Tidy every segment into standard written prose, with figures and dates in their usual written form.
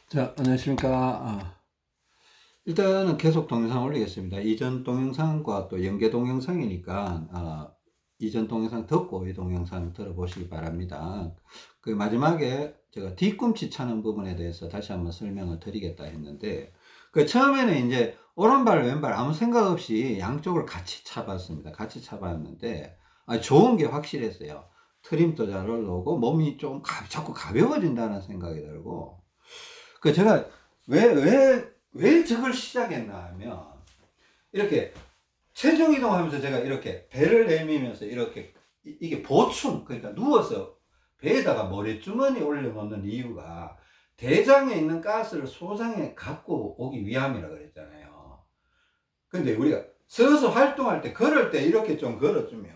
자, 안녕하십니까. 일단은 계속 동영상 올리겠습니다. 이전 동영상과 또 연계 동영상이니까, 이전 동영상 듣고 이 동영상 들어보시기 바랍니다. 그 마지막에 제가 뒤꿈치 차는 부분에 대해서 다시 한번 설명을 드리겠다 했는데, 그 처음에는 이제 오른발, 왼발 아무 생각 없이 양쪽을 같이 차봤습니다. 같이 차봤는데, 좋은 게 확실했어요. 트림도 잘 올라오고, 몸이 좀 자꾸 가벼워진다는 생각이 들고, 제가 왜 저걸 시작했나 하면, 이렇게 체중 이동하면서 제가 이렇게 배를 내밀면서 이렇게, 이게 보충, 그러니까 누워서 배에다가 모래주머니 올려놓는 이유가 대장에 있는 가스를 소장에 갖고 오기 위함이라 그랬잖아요. 근데 우리가 서서 활동할 때, 걸을 때 이렇게 좀 걸어주면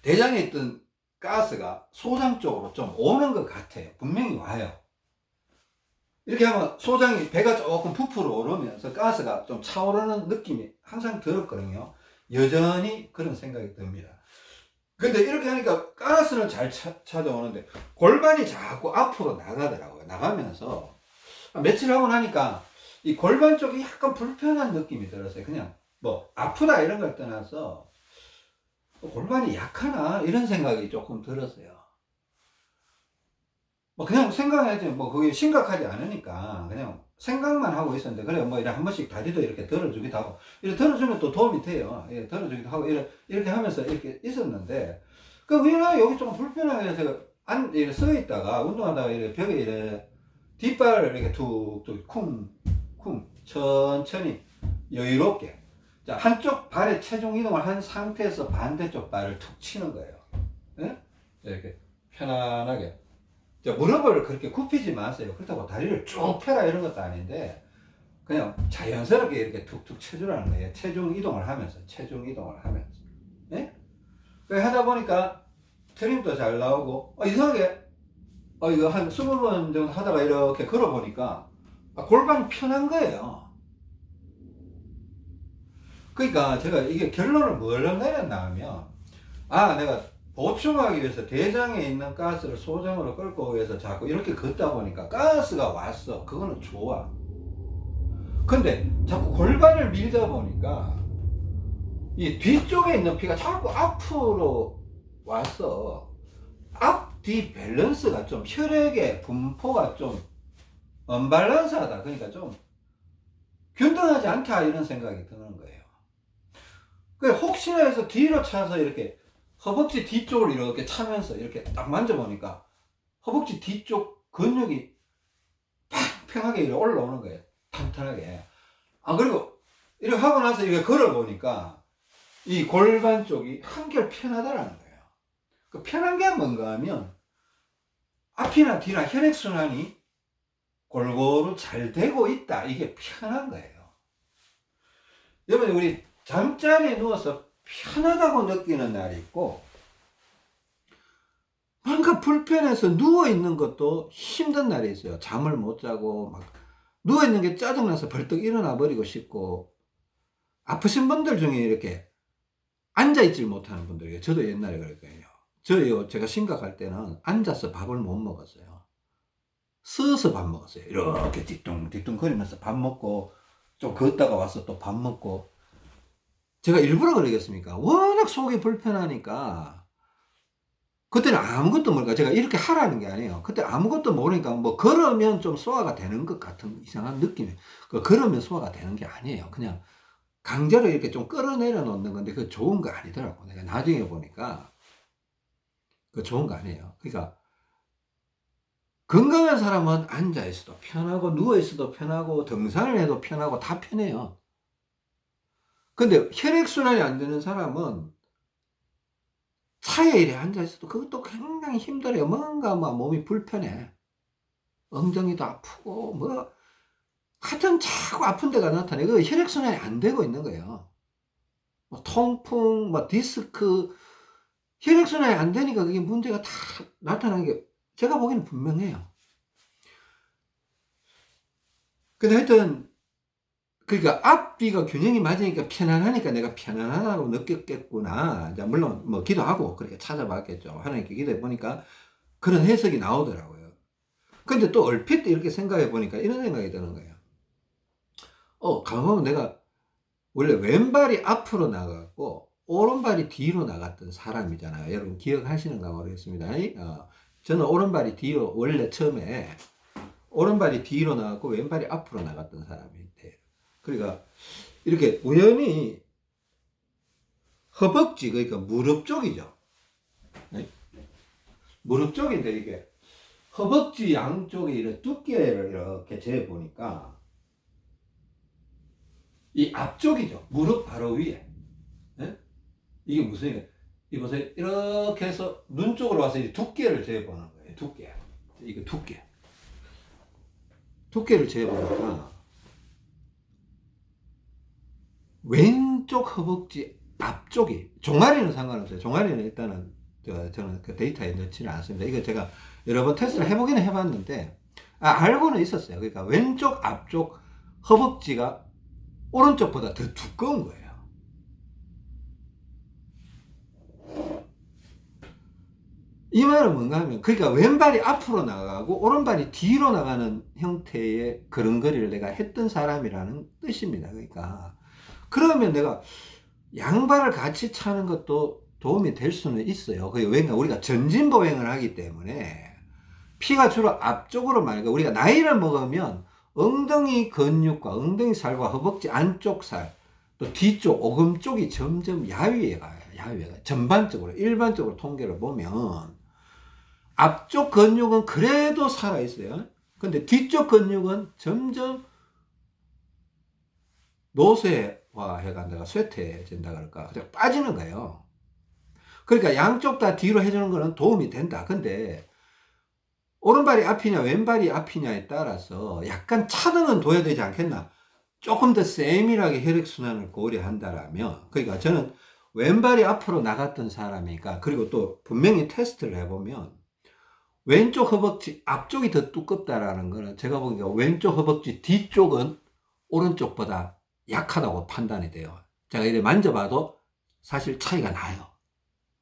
대장에 있던 가스가 소장 쪽으로 좀 오는 것 같아요. 분명히 와요. 이렇게 하면 소장이 배가 조금 부풀어 오르면서 가스가 좀 차오르는 느낌이 항상 들었거든요. 여전히 그런 생각이 듭니다. 근데 이렇게 하니까 가스는 잘 찾아오는데 골반이 자꾸 앞으로 나가더라고요. 나가면서 며칠 하고 나니까 이 골반 쪽이 약간 불편한 느낌이 들었어요. 그냥 뭐 아프다 이런 걸 떠나서 골반이 약하나 이런 생각이 조금 들었어요. 뭐 그냥 생각해야지 뭐 그게 심각하지 않으니까 그냥 생각만 하고 있었는데, 그래 뭐 이래 한 번씩 다리도 이렇게 들어주기도 하고, 이렇게 들어주면 또 도움이 돼요. 예, 들어주기도 하고 이렇게 하면서 이렇게 있었는데, 우리는 여기 좀 불편하게 해서 이렇게 서 있다가 운동하다가 이렇게 벽에 이렇게 뒷발을 이렇게 툭툭 쿵쿵 천천히 여유롭게, 자 한쪽 발에 체중 이동을 한 상태에서 반대쪽 발을 툭 치는 거예요. 예? 이렇게 편안하게. 무릎을 그렇게 굽히지 마세요. 그렇다고 다리를 쭉 펴라 이런 것도 아닌데, 그냥 자연스럽게 이렇게 툭툭 쳐주라는 거예요. 체중 이동을 하면서, 체중 이동을 하면서. 예? 하다 보니까 트림도 잘 나오고, 이상하게, 이거 한 20번 정도 하다가 이렇게 걸어보니까, 골반이 편한 거예요. 그러니까 제가 이게 결론을 뭘로 내렸나 하면, 내가 보충하기 위해서 대장에 있는 가스를 소장으로 끌고 위해서 자꾸 이렇게 걷다 보니까 가스가 왔어. 그거는 좋아. 근데 자꾸 골반을 밀다 보니까 이 뒤쪽에 있는 피가 자꾸 앞으로 와서 앞뒤 밸런스가 좀, 혈액의 분포가 좀 언밸런스하다. 그러니까 좀 균등하지 않다 이런 생각이 드는 거예요. 혹시나 해서 뒤로 차서 이렇게 허벅지 뒤쪽을 이렇게 차면서 이렇게 딱 만져보니까 허벅지 뒤쪽 근육이 팽팽하게 이렇게 올라오는 거예요. 탄탄하게. 그리고 이렇게 하고 나서 이렇게 걸어보니까 이 골반 쪽이 한결 편하다라는 거예요. 그 편한 게 뭔가 하면 앞이나 뒤나 혈액순환이 골고루 잘 되고 있다. 이게 편한 거예요. 여러분, 우리 잠자리에 누워서 편하다고 느끼는 날이 있고, 뭔가 불편해서 누워있는 것도 힘든 날이 있어요. 잠을 못 자고, 막, 누워있는 게 짜증나서 벌떡 일어나 버리고 싶고, 아프신 분들 중에 이렇게 앉아있질 못하는 분들이에요. 저도 옛날에 그랬거든요. 제가 심각할 때는 앉아서 밥을 못 먹었어요. 서서 밥 먹었어요. 이렇게 뒤뚱뒤뚱 거리면서 밥 먹고, 좀 걷다가 와서 또 밥 먹고. 제가 일부러 그러겠습니까? 워낙 속이 불편하니까, 그때는 아무것도 모르니까, 제가 이렇게 하라는 게 아니에요. 그때 아무것도 모르니까, 뭐, 걸으면 좀 소화가 되는 것 같은 이상한 느낌이, 걸으면 소화가 되는 게 아니에요. 그냥 강제로 이렇게 좀 끌어내려 놓는 건데, 그거 좋은 거 아니더라고. 내가 나중에 보니까, 그거 좋은 거 아니에요. 그러니까, 건강한 사람은 앉아있어도 편하고, 누워있어도 편하고, 등산을 해도 편하고, 다 편해요. 근데 혈액순환이 안 되는 사람은 차에 이래 앉아있어도 그것도 굉장히 힘들어요. 뭔가 막 몸이 불편해. 엉덩이도 아프고, 뭐, 하여튼 자꾸 아픈 데가 나타나요. 그 혈액순환이 안 되고 있는 거예요. 뭐 통풍, 뭐 디스크, 혈액순환이 안 되니까 그게 문제가 다 나타나는 게 제가 보기에는 분명해요. 근데 하여튼, 그러니까 앞뒤가 균형이 맞으니까 편안하니까 내가 편안하다고 느꼈겠구나. 이제 물론 뭐 기도하고 그렇게 찾아봤겠죠. 하나님께 기도해 보니까 그런 해석이 나오더라고요. 근데 또 얼핏 이렇게 생각해 보니까 이런 생각이 드는 거예요. 가만 보면 내가 원래 왼발이 앞으로 나갔고 오른발이 뒤로 나갔던 사람이잖아요. 여러분 기억하시는가 모르겠습니다. 저는 오른발이 뒤로 원래 처음에 오른발이 뒤로 나갔고 왼발이 앞으로 나갔던 사람인데, 그러니까 이렇게 우연히 허벅지, 그러니까 무릎 쪽이죠. 네? 무릎 쪽인데 이게 허벅지 양쪽에 이렇게 두께를 이렇게 재어 보니까 이 앞쪽이죠. 무릎 바로 위에. 네? 이게 무슨 얘기예요? 이보세요. 이렇게 해서 눈 쪽으로 와서 이 두께를 재어 보는 거예요. 두께. 이거 두께. 두께를 재어 보니까 왼쪽 허벅지 앞쪽이, 종아리는 상관없어요. 종아리는 일단은 저는 그 데이터에 넣지는 않습니다. 이거 제가 여러 번 테스트를 해보기는 해봤는데, 알고는 있었어요. 그러니까 왼쪽 앞쪽 허벅지가 오른쪽보다 더 두꺼운 거예요. 이 말은 뭔가 하면, 그러니까 왼발이 앞으로 나가고 오른발이 뒤로 나가는 형태의 걸음걸이를 내가 했던 사람이라는 뜻입니다. 그러니까 그러면 내가 양발을 같이 차는 것도 도움이 될 수는 있어요. 그게 왜냐, 우리가 전진보행을 하기 때문에 피가 주로 앞쪽으로 많이 가. 우리가 나이를 먹으면 엉덩이 근육과 엉덩이 살과 허벅지 안쪽 살, 또 뒤쪽 오금 쪽이 점점 야위에 가요. 야위에 가요. 전반적으로 일반적으로 통계를 보면 앞쪽 근육은 그래도 살아 있어요. 근데 뒤쪽 근육은 점점 노쇠화 해간다가 쇠퇴해진다 그럴까, 그냥 빠지는 거예요. 그러니까 양쪽 다 뒤로 해주는 거는 도움이 된다. 근데 오른발이 앞이냐 왼발이 앞이냐에 따라서 약간 차등은 둬야 되지 않겠나. 조금 더 세밀하게 혈액순환을 고려한다라면, 그러니까 저는 왼발이 앞으로 나갔던 사람이니까, 그리고 또 분명히 테스트를 해보면 왼쪽 허벅지 앞쪽이 더 두껍다라는 거는 제가 보기에 왼쪽 허벅지 뒤쪽은 오른쪽보다 약하다고 판단이 돼요. 제가 이렇게 만져봐도 사실 차이가 나요.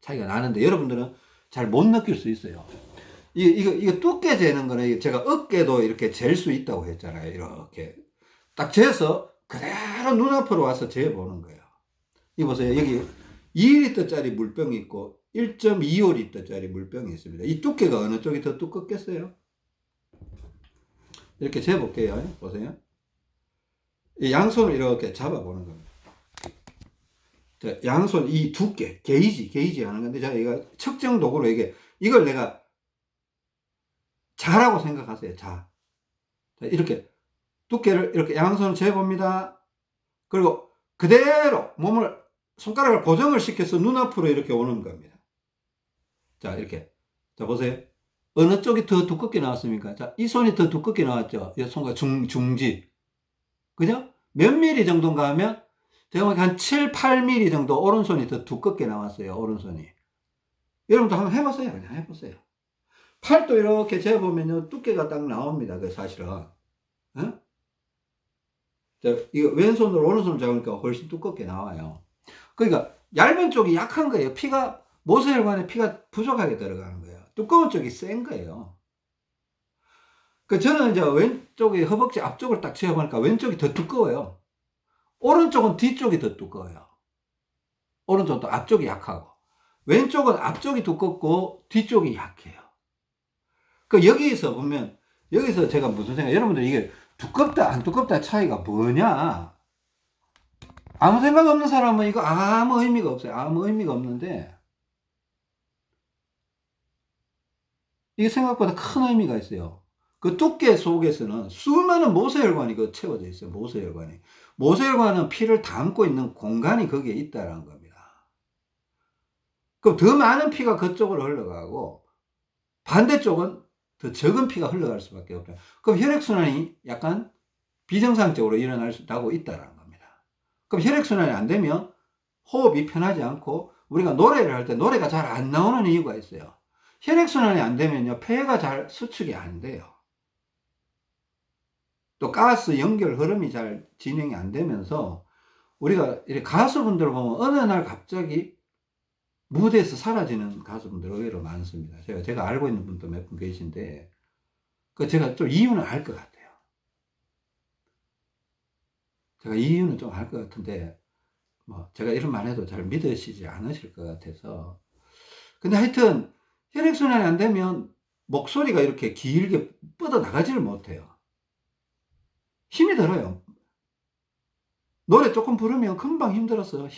차이가 나는데 여러분들은 잘 못 느낄 수 있어요. 이거 두께 재는 거는 제가 어깨도 이렇게 잴 수 있다고 했잖아요. 이렇게 딱 재서 그대로 눈앞으로 와서 재보는 거예요. 이 보세요. 여기 2리터짜리 물병이 있고 1.25리터짜리 물병이 있습니다. 이 두께가 어느 쪽이 더 두껍겠어요? 이렇게 재볼게요. 보세요. 이 양손을 이렇게 잡아보는 겁니다. 자, 양손 이 두께, 게이지 하는 건데, 자, 이거 측정 도구로 이걸 내가 자라고 생각하세요. 자, 이렇게 두께를 이렇게 양손을 재봅니다. 그리고 그대로 몸을, 손가락을 고정을 시켜서 눈앞으로 이렇게 오는 겁니다. 자, 이렇게. 자, 보세요. 어느 쪽이 더 두껍게 나왔습니까? 자, 이 손이 더 두껍게 나왔죠? 이 손과 중지. 그죠? 몇 미리 정도인가 하면, 제가 보기엔 한 7, 8mm 정도 오른손이 더 두껍게 나왔어요. 오른손이. 여러분도 한번 해보세요. 그냥 해보세요. 팔도 이렇게 재보면요, 두께가 딱 나옵니다. 그 사실은. 어? 자, 이거 왼손으로 오른손을 잡으니까 훨씬 두껍게 나와요. 그러니까 얇은 쪽이 약한 거예요. 모세혈관에 피가 부족하게 들어가는 거예요. 두꺼운 쪽이 센 거예요. 저는 이제 왼쪽에 허벅지 앞쪽을 딱 재보니까 왼쪽이 더 두꺼워요. 오른쪽은 뒤쪽이 더 두꺼워요. 오른쪽도 앞쪽이 약하고, 왼쪽은 앞쪽이 두껍고 뒤쪽이 약해요. 여기서 보면, 여기서 제가 무슨 생각, 여러분들 이게 두껍다 안 두껍다 차이가 뭐냐, 아무 생각 없는 사람은 이거 아무 의미가 없어요. 아무 의미가 없는데, 이게 생각보다 큰 의미가 있어요. 그 두께 속에서는 수많은 모세혈관이 채워져 있어요. 모세혈관은 피를 담고 있는 공간이 거기에 있다는 겁니다. 그럼 더 많은 피가 그쪽으로 흘러가고 반대쪽은 더 적은 피가 흘러갈 수밖에 없다. 그럼 혈액순환이 약간 비정상적으로 일어날 수 있다는 겁니다. 그럼 혈액순환이 안 되면 호흡이 편하지 않고, 우리가 노래를 할 때 노래가 잘 안 나오는 이유가 있어요. 혈액순환이 안 되면요, 폐가 잘 수축이 안 돼요. 또 가스 연결 흐름이 잘 진행이 안 되면서, 우리가 이렇게 가수분들 보면 어느 날 갑자기 무대에서 사라지는 가수분들 의외로 많습니다. 제가 알고 있는 분도 몇 분 계신데, 그 제가 좀 이유는 알 것 같아요. 제가 이유는 좀 알 것 같은데, 뭐, 제가 이런 말 해도 잘 믿으시지 않으실 것 같아서. 근데 하여튼, 혈액순환이 안 되면 목소리가 이렇게 길게 뻗어 나가지를 못해요. 힘이 들어요. 노래 조금 부르면 금방 힘들어서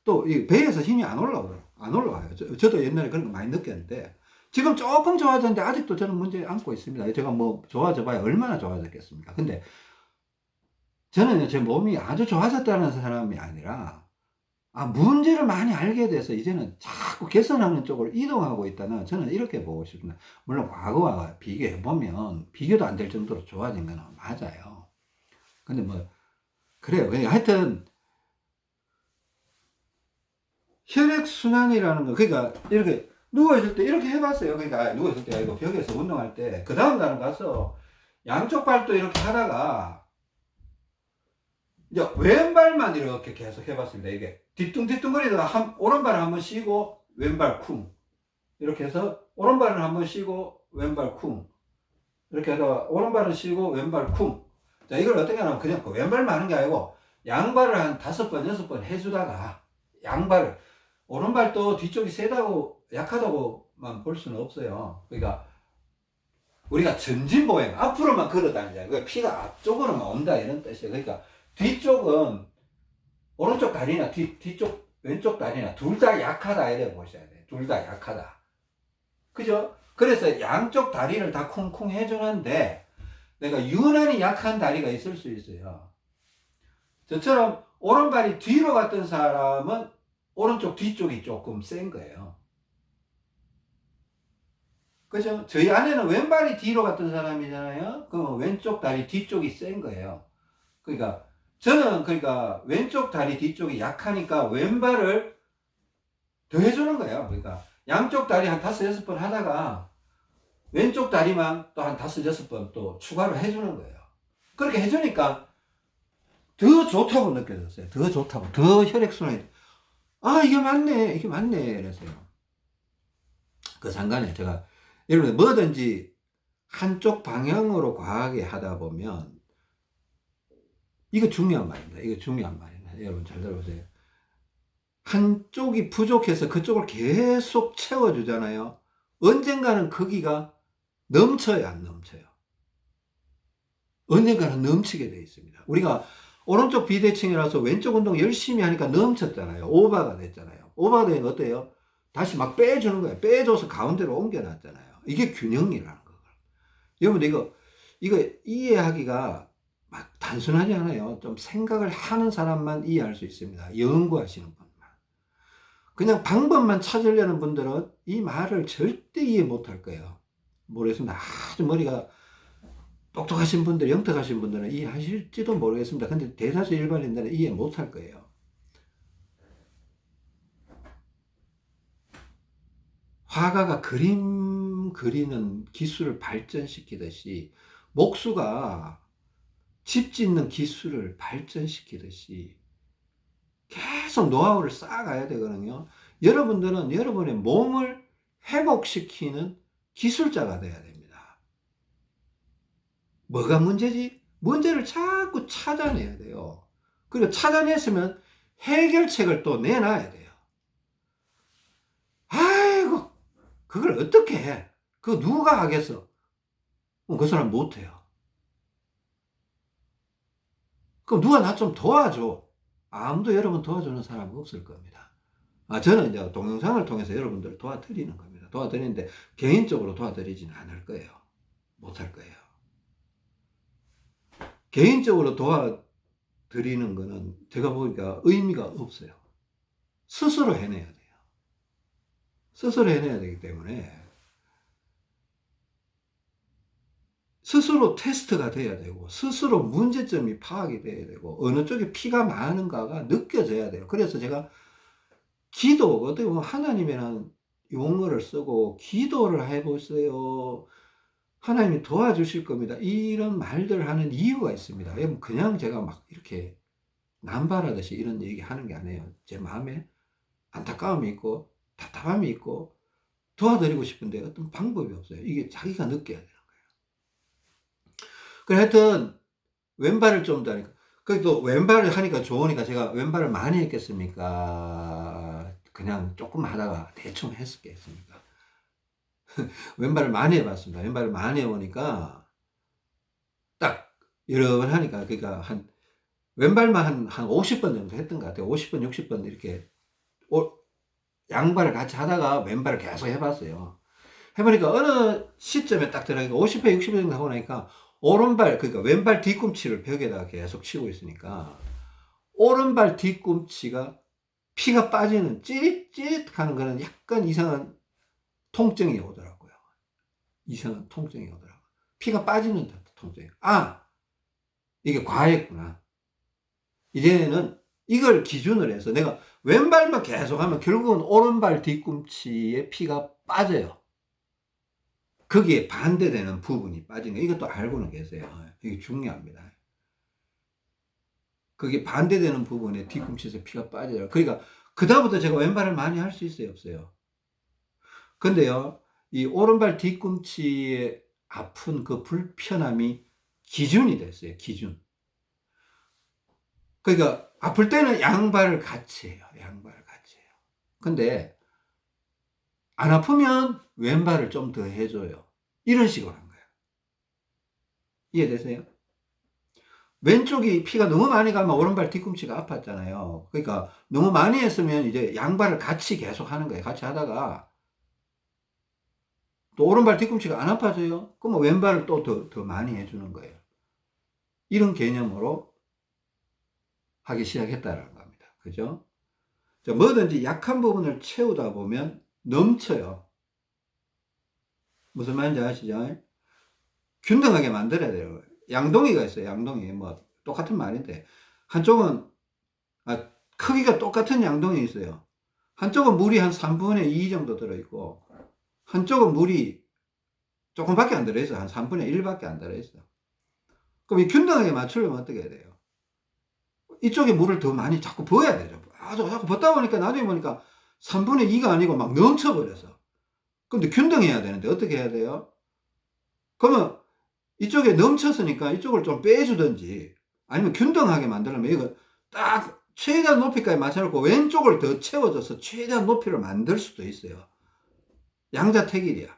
또 배에서 힘이 안 올라와요. 안 올라와요. 저도 옛날에 그런 거 많이 느꼈는데, 지금 조금 좋아졌는데 아직도 저는 문제 안고 있습니다. 제가 뭐 좋아져 봐야 얼마나 좋아졌겠습니까? 근데 저는 제 몸이 아주 좋아졌다는 사람이 아니라, 문제를 많이 알게 돼서 이제는 자꾸 개선하는 쪽으로 이동하고 있다는, 저는 이렇게 보고 싶습니다. 물론 과거와 비교해보면 비교도 안 될 정도로 좋아진 건 맞아요. 근데 뭐, 그래요. 하여튼, 혈액순환이라는 거, 그러니까 이렇게 누워있을 때 이렇게 해봤어요. 그러니까 누워있을 때 아니고 벽에서 운동할 때, 그 다음 날은 가서 양쪽 발도 이렇게 하다가, 이제 왼발만 이렇게 계속 해봤습니다. 이게 뒤뚱뒤뚱거리다가 오른발을 한번 쉬고 왼발 쿵 이렇게 해서 오른발을 한번 쉬고 왼발 쿵 이렇게 하다가 오른발을 쉬고 왼발 쿵. 자, 이걸 어떻게 하냐면 그냥 그 왼발만 하는 게 아니고 양발을 한 5번 6번 해주다가, 양발을, 오른발도 뒤쪽이 세다고 약하다고만 볼 수는 없어요. 그러니까 우리가 전진보행, 앞으로만 걸어다니자, 그 피가 앞쪽으로만 온다 이런 뜻이에요. 그러니까 뒤쪽은 오른쪽 다리나 뒤쪽 왼쪽 다리나 둘 다 약하다 이래 보셔야 돼요. 둘 다 약하다. 그죠? 그래서 양쪽 다리를 다 쿵쿵 해주는데, 내가 유난히 약한 다리가 있을 수 있어요. 저처럼 오른발이 뒤로 갔던 사람은 오른쪽 뒤쪽이 조금 센 거예요. 그죠? 저희 아내는 왼발이 뒤로 갔던 사람이잖아요. 그럼 왼쪽 다리 뒤쪽이 센 거예요. 그러니까 저는 왼쪽 다리 뒤쪽이 약하니까 왼발을 더 해주는 거예요. 그러니까 양쪽 다리 한 5-6번 하다가 왼쪽 다리만 또 한 5-6번 또 추가로 해주는 거예요. 그렇게 해주니까 더 좋다고 느껴졌어요. 더 좋다고. 더 혈액순환이. 이게 맞네. 이게 맞네. 이랬어요. 그 상관에 제가, 여러분, 뭐든지 한쪽 방향으로 과하게 하다 보면, 이거 중요한 말입니다. 이거 중요한 말입니다. 여러분 잘 들어보세요. 한쪽이 부족해서 그쪽을 계속 채워주잖아요. 언젠가는 거기가 넘쳐요, 안 넘쳐요? 언젠가는 넘치게 돼 있습니다. 우리가 오른쪽 비대칭이라서 왼쪽 운동 열심히 하니까 넘쳤잖아요. 오버가 됐잖아요. 오버가 되면 어때요? 다시 막 빼주는 거예요. 빼줘서 가운데로 옮겨놨잖아요. 이게 균형이라는 거예요. 여러분, 이거 이해하기가 막 단순하지 않아요. 좀 생각을 하는 사람만 이해할 수 있습니다. 연구하시는 분만. 그냥 방법만 찾으려는 분들은 이 말을 절대 이해 못할 거예요. 모르겠습니다. 아주 머리가 똑똑하신 분들, 영특하신 분들은 이해하실지도 모르겠습니다. 근데 대다수 일반인들은 이해 못할 거예요. 화가가 그림 그리는 기술을 발전시키듯이, 목수가 집 짓는 기술을 발전시키듯이 계속 노하우를 쌓아가야 되거든요. 여러분들은 여러분의 몸을 회복시키는 기술자가 돼야 됩니다. 뭐가 문제지? 문제를 자꾸 찾아내야 돼요. 그리고 찾아냈으면 해결책을 또 내놔야 돼요. 아이고, 그걸 어떻게 해? 그거 누가 하겠어? 그 사람 못해요. 그럼 누가 나 좀 도와줘. 아무도 여러분 도와주는 사람 없을 겁니다. 저는 이제 동영상을 통해서 여러분들을 도와드리는 겁니다. 도와드리는데 개인적으로 도와드리지는 않을 거예요. 못할 거예요. 개인적으로 도와드리는 거는 제가 보니까 의미가 없어요. 스스로 해내야 돼요. 스스로 해내야 되기 때문에 스스로 테스트가 돼야 되고, 스스로 문제점이 파악이 돼야 되고, 어느 쪽에 피가 많은가가 느껴져야 돼요. 그래서 제가 기도, 어떻게 보면 하나님이라는 용어를 쓰고 기도를 해보세요. 하나님이 도와주실 겁니다. 이런 말들을 하는 이유가 있습니다. 여러분, 그냥 제가 막 이렇게 남발하듯이 이런 얘기 하는 게 아니에요. 제 마음에 안타까움이 있고 답답함이 있고 도와드리고 싶은데 어떤 방법이 없어요. 이게 자기가 느껴야 돼요. 그래 하여튼 왼발을 좀 더 하니까. 그또 왼발을 하니까 좋으니까 제가 왼발을 많이 했겠습니까? 그냥 조금 하다가 대충 했겠습니까? 왼발을 많이 해 봤습니다. 왼발을 많이 해 보니까 딱 여러 번 하니까, 그러니까 한 왼발만 한 50번 정도 했던 것 같아요. 50번, 60번 이렇게 오 양발을 같이 하다가 왼발을 계속 해 봤어요. 해 보니까 어느 시점에 딱 들어가니까 50회, 60회 정도 하고 나니까 오른발, 그러니까 왼발 뒤꿈치를 벽에다가 계속 치고 있으니까 오른발 뒤꿈치가 피가 빠지는 찌릿찌릿하는 거는 약간 이상한 통증이 오더라고요. 이상한 통증이 오더라고요. 피가 빠지는 통증이. 아, 이게 과했구나. 이제는 이걸 기준으로 해서 내가 왼발만 계속 하면 결국은 오른발 뒤꿈치에 피가 빠져요. 거기에 반대되는 부분이 빠지는 거. 이것도 알고는 계세요. 이게 중요합니다. 그게 반대되는 부분에 뒤꿈치에서 피가 빠져요. 그러니까 그다음부터 제가 왼발을 많이 할 수 있어요, 없어요? 근데요, 이 오른발 뒤꿈치에 아픈 그 불편함이 기준이 됐어요, 기준. 그러니까 아플 때는 양발을 같이 해요, 양발을 같이 해요. 근데 안 아프면 왼발을 좀 더 해줘요. 이런 식으로 한 거예요. 이해되세요? 왼쪽이 피가 너무 많이 가면 오른발 뒤꿈치가 아팠잖아요. 그러니까 너무 많이 했으면 이제 양발을 같이 계속 하는 거예요. 같이 하다가 또 오른발 뒤꿈치가 안 아파져요. 그럼 왼발을 또 더 많이 해주는 거예요. 이런 개념으로 하기 시작했다는 겁니다. 그죠? 뭐든지 약한 부분을 채우다 보면 넘쳐요. 무슨 말인지 아시죠? 균등하게 만들어야 돼요. 양동이가 있어요. 양동이. 뭐 똑같은 말인데 한쪽은 크기가 똑같은 양동이 있어요. 한쪽은 물이 한 3분의 2 정도 들어있고 한쪽은 물이 조금밖에 안 들어있어요. 한 3분의 1밖에 안 들어있어요. 그럼 이 균등하게 맞추려면 어떻게 해야 돼요? 이쪽에 물을 더 많이 자꾸 부어야 되죠. 자꾸 붓다 보니까 나중에 보니까 3분의 2가 아니고 막 넘쳐버려서. 근데 균등해야 되는데 어떻게 해야 돼요? 그러면 이쪽에 넘쳤으니까 이쪽을 좀 빼주든지 아니면 균등하게 만들려면 이거 딱 최대한 높이까지 맞춰놓고 왼쪽을 더 채워줘서 최대한 높이를 만들 수도 있어요. 양자택일이야.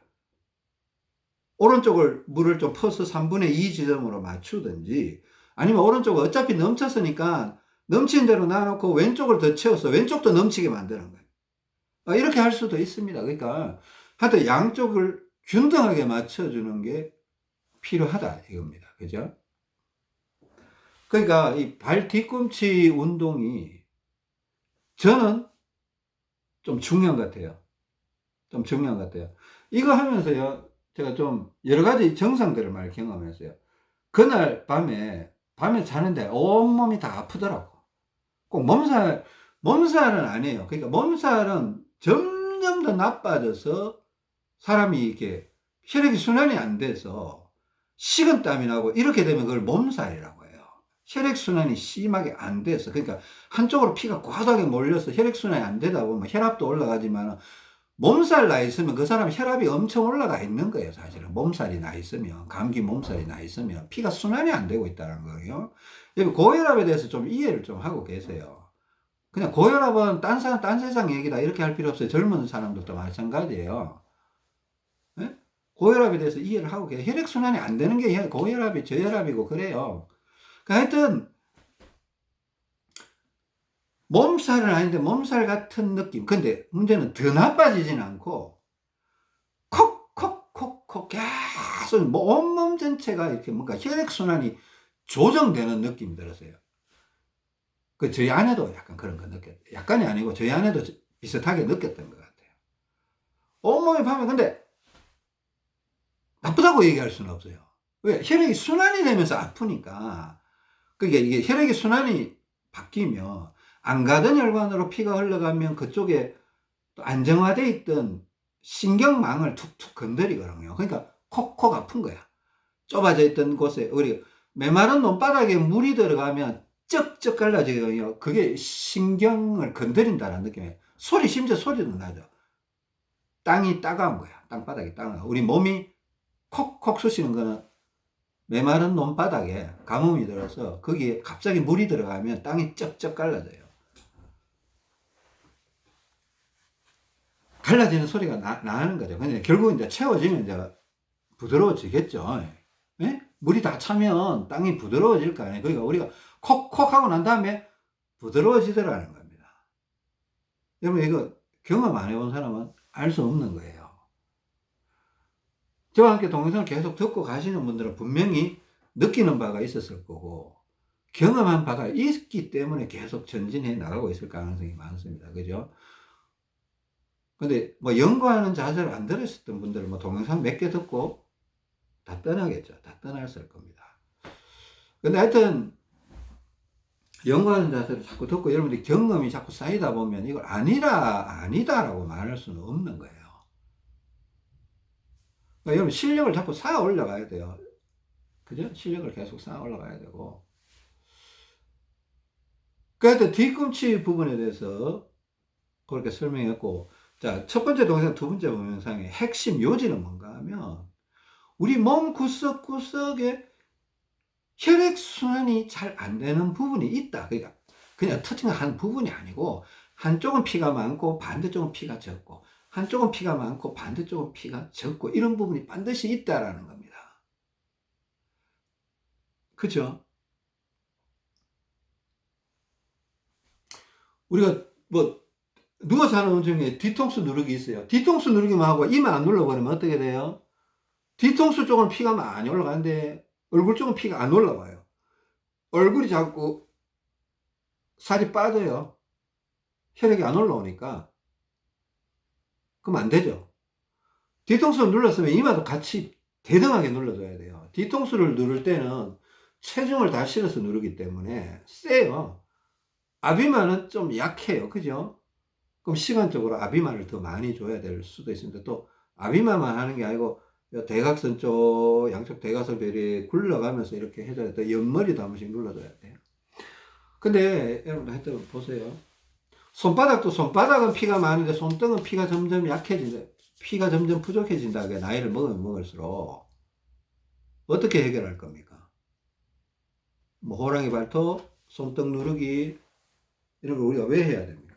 오른쪽을 물을 좀 퍼서 3분의 2 지점으로 맞추든지 아니면 오른쪽은 어차피 넘쳤으니까 넘치는 대로 놔놓고 왼쪽을 더 채워서 왼쪽도 넘치게 만드는 거예요. 이렇게 할 수도 있습니다. 그러니까 하여튼 양쪽을 균등하게 맞춰주는 게 필요하다 이겁니다. 그죠? 그러니까 이 발 뒤꿈치 운동이 저는 좀 중요한 것 같아요. 좀 중요한 것 같아요. 이거 하면서요, 제가 좀 여러 가지 정상들을 많이 경험했어요. 그날 밤에 자는데 온몸이 다 아프더라고. 꼭 몸살은 아니에요. 그러니까 몸살은 점점 더 나빠져서 사람이 이렇게 혈액이 순환이 안 돼서 식은땀이 나고 이렇게 되면 그걸 몸살이라고 해요. 혈액순환이 심하게 안 돼서. 그러니까 한쪽으로 피가 과다하게 몰려서 혈액순환이 안 되다 보면 혈압도 올라가지만 몸살 나 있으면 그 사람 혈압이 엄청 올라가 있는 거예요, 사실은. 몸살이 나 있으면, 감기 몸살이 나 있으면 피가 순환이 안 되고 있다는 거예요. 고혈압에 대해서 좀 이해를 좀 하고 계세요. 그냥 고혈압은 딴 세상 얘기다 이렇게 할 필요 없어요. 젊은 사람들도 마찬가지예요. 예? 고혈압에 대해서 이해를 하고 계세요. 혈액순환이 안 되는 게 고혈압이 저혈압이고 그래요. 그러니까 하여튼 몸살은 아닌데 몸살 같은 느낌. 근데 문제는 더 나빠지진 않고 콕콕콕콕 계속 뭐 온몸 전체가 이렇게 뭔가 혈액순환이 조정되는 느낌이 들었어요. 저희 아내도 약간 그런 거 느꼈어요. 약간이 아니고 저희 아내도 비슷하게 느꼈던 것 같아요. 온몸이 파면 근데 나쁘다고 얘기할 수는 없어요. 왜? 혈액이 순환이 되면서 아프니까. 그러니까 이게 혈액의 순환이 바뀌면 안 가던 혈관으로 피가 흘러가면 그쪽에 또 안정화되어 있던 신경망을 툭툭 건드리거든요. 그러니까 콕콕 아픈 거야. 좁아져 있던 곳에 우리 메마른 논바닥에 물이 들어가면 쩍쩍 갈라지거든요. 그게 신경을 건드린다는 느낌이에요. 심지어 소리도 나죠. 땅이 따가운 거야. 땅바닥이 따가운 거야. 우리 몸이 콕콕 쑤시는 거는 메마른 논바닥에 가뭄이 들어서 거기에 갑자기 물이 들어가면 땅이 쩍쩍 갈라져요. 갈라지는 소리가 나는 거죠. 근데 결국 이제 채워지면 이제 부드러워지겠죠. 예? 물이 다 차면 땅이 부드러워질 거 아니에요. 그러니까 우리가 콕콕 하고 난 다음에 부드러워지더라는 겁니다. 여러분 이거 경험 안 해본 사람은 알 수 없는 거예요. 저와 함께 동영상을 계속 듣고 가시는 분들은 분명히 느끼는 바가 있었을 거고 경험한 바가 있기 때문에 계속 전진해 나가고 있을 가능성이 많습니다. 그죠? 근데 뭐 연구하는 자세를 안 들으셨던 분들은 뭐 동영상 몇 개 듣고 다 떠나겠죠. 다 떠났을 겁니다. 근데 하여튼 연구하는 자세를 자꾸 듣고 여러분들이 경험이 자꾸 쌓이다 보면 이걸 아니다라고 말할 수는 없는 거예요. 그러니까 여러분 실력을 자꾸 쌓아 올라가야 돼요. 그죠? 실력을 계속 쌓아 올라가야 되고. 그래서 뒤꿈치 부분에 대해서 그렇게 설명했고, 자, 첫 번째 동영상, 두 번째 동영상의 핵심 요지는 뭔가 하면, 우리 몸 구석구석에 혈액순환이 잘 안 되는 부분이 있다. 그러니까 그냥 특정한 부분이 아니고, 한쪽은 피가 많고, 반대쪽은 피가 적고, 한쪽은 피가 많고, 반대쪽은 피가 적고, 이런 부분이 반드시 있다라는 겁니다. 그죠? 우리가 뭐, 누워서 하는 운동에 뒤통수 누르기 있어요. 뒤통수 누르기만 하고 이마 안 눌러버리면 어떻게 돼요? 뒤통수 쪽은 피가 많이 올라가는데 얼굴 쪽은 피가 안 올라와요. 얼굴이 자꾸 살이 빠져요. 혈액이 안 올라오니까. 그럼 안 되죠. 뒤통수를 눌렀으면 이마도 같이 대등하게 눌러줘야 돼요. 뒤통수를 누를 때는 체중을 다 실어서 누르기 때문에 세요. 아비마는 좀 약해요. 그죠? 그럼 시간적으로 아비마를 더 많이 줘야 될 수도 있습니다. 또 아비마만 하는 게 아니고 대각선 쪽 양쪽 대각선 별이 굴러가면서 이렇게 해줘야 돼. 옆머리도 한 번씩 눌러줘야 돼요. 근데 여러분 하여튼 보세요. 손바닥은 피가 많은데 손등은 피가 점점 약해진다. 피가 점점 부족해진다. 나이를 먹으면 먹을수록 어떻게 해결할 겁니까? 뭐 호랑이 발톱, 손등 누르기 이런 거 우리가 왜 해야 됩니까?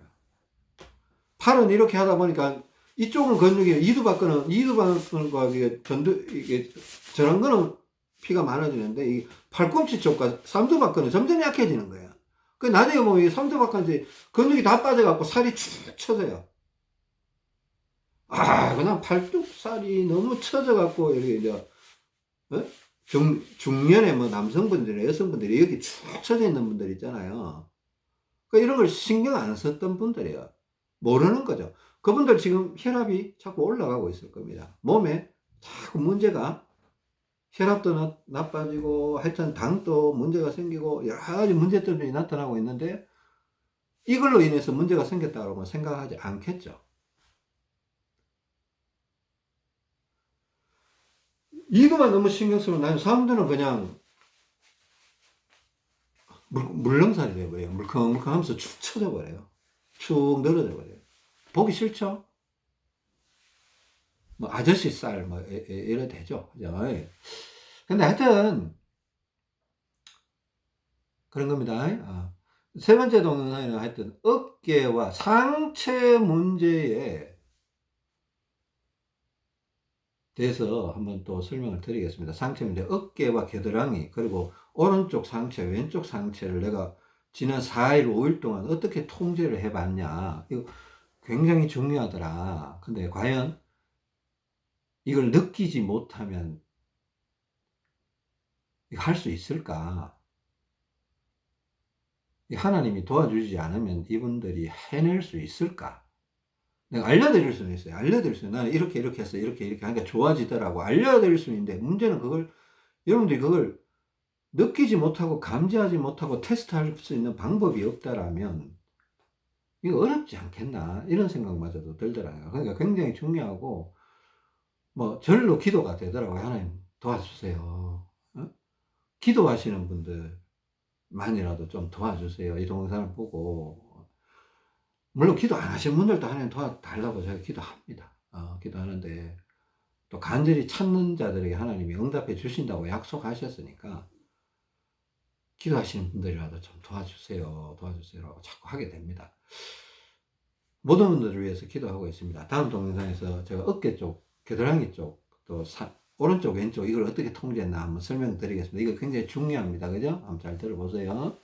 팔은 이렇게 하다 보니까 이쪽은 근육이 이두박근과 이게 저런 거는 피가 많아지는데 이 팔꿈치 쪽과 삼두박근은 점점 약해지는 거야. 그 나중에 보면 이 삼두박근 근육이 다 빠져갖고 살이 축 처져요. 그냥 팔뚝살이 너무 처져갖고 이렇게 이제 어? 중년에 뭐 남성분들이나 여성분들이 여기 축 처져 있는 분들 있잖아요. 그 이런 걸 신경 안 썼던 분들이에요. 모르는 거죠. 그분들 지금 혈압이 자꾸 올라가고 있을 겁니다. 몸에 자꾸 문제가 혈압도 나빠지고 하여튼 당도 문제가 생기고 여러 가지 문제점이 나타나고 있는데 이걸로 인해서 문제가 생겼다고 생각하지 않겠죠. 이거만 너무 신경 쓰면 나는 사람들은 그냥 물렁살이 돼버려요. 물컹물컹 하면서 축 처져 버려요. 축 늘어져 버려요. 보기 싫죠? 뭐 아저씨 살 뭐 이래 되죠. 그죠? 근데 하여튼 그런 겁니다. 세 번째 동영상에는 하여튼 어깨와 상체 문제에 대해서 한번 또 설명을 드리겠습니다. 상체 문제, 어깨와 겨드랑이, 그리고 오른쪽 상체, 왼쪽 상체를 내가 지난 4일, 5일 동안 어떻게 통제를 해봤냐. 이거 굉장히 중요하더라. 근데 과연 이걸 느끼지 못하면 할 수 있을까? 하나님이 도와주지 않으면 이분들이 해낼 수 있을까? 내가 알려드릴 수는 있어요. 알려드릴 수는 나는 이렇게 해서 이렇게 하니까 좋아지더라고. 알려드릴 수는 있는데 문제는 여러분들이 그걸 느끼지 못하고 감지하지 못하고 테스트할 수 있는 방법이 없다라면 이거 어렵지 않겠나 이런 생각마저도 들더라고요. 그러니까 굉장히 중요하고 뭐 절로 기도가 되더라고요. 하나님 도와주세요. 어? 기도하시는 분들만이라도 좀 도와주세요. 이 동영상을 보고 물론 기도 안 하신 분들도 하나님 도와달라고 제가 기도합니다. 기도하는데 또 간절히 찾는 자들에게 하나님이 응답해 주신다고 약속하셨으니까 기도하시는 분들이라도 좀 도와주세요. 도와주세요라고 자꾸 하게 됩니다. 모든 분들을 위해서 기도하고 있습니다. 다음 동영상에서 제가 어깨 쪽, 겨드랑이 쪽, 또 오른쪽, 왼쪽 이걸 어떻게 통제했나 한번 설명드리겠습니다. 이거 굉장히 중요합니다. 그죠? 한번 잘 들어보세요.